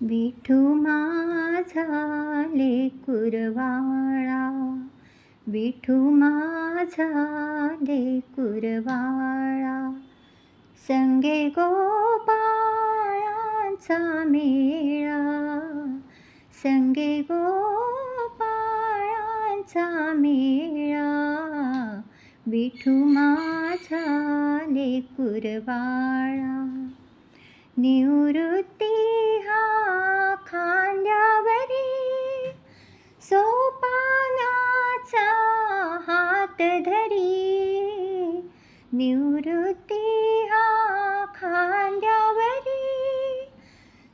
विठू माझा लेकुरवाळा, विठू माझा लेकुरवाळा, संगे गोपाळांचा मेळा, संगे गोपाळांचा मेळा, विठू माझा लेकुरवाळा. निवृत्ती हा खांद्यावरी, सोपानाचा हात धरी, निवृत्ती हा खांद्यावरी,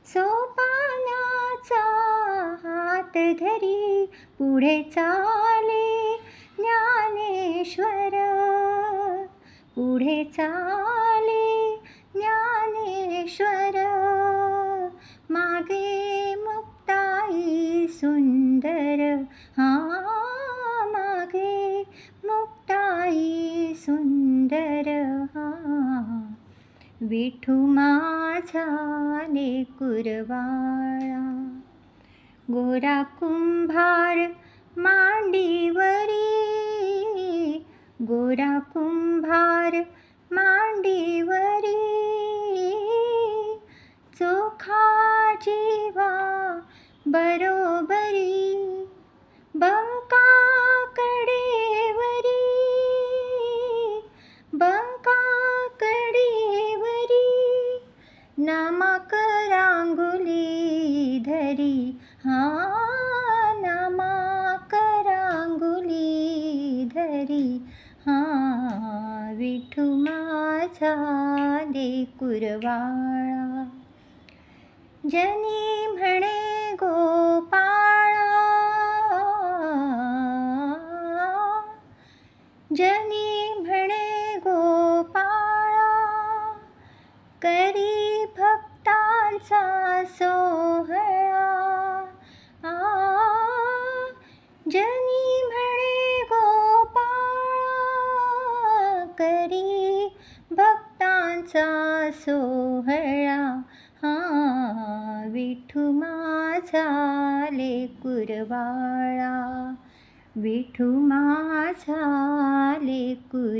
सोपानाचा हात धरी, पुढे चाले ज्ञानेश्वर, पुढे चाले ज्ञानेश्वर, मागे मुक्ताई सुंदर, मागे मुक्ताई सुंदर, विठू माझा लेकुरवाळा. गोरा कुंभार मांडीवरी, गोरा कुंभार मांडीवरी, चोखा जीवा बरोबरी, बंका कडेवरी, बंका कडेवरी, नामाक रांगोली धरी, नामाक रांगोली धरी, विठू माझा लेकुरवाळा. जनी म्हणे गोपाळा, जनी म्हणे गोपाळा, करी भक्तांचा सोहळा, जनी म्हणे गोपाळा, करी भक्तांचा सोहळा, विठू माझा लेकुरवाळा, विठू माझा लेकुर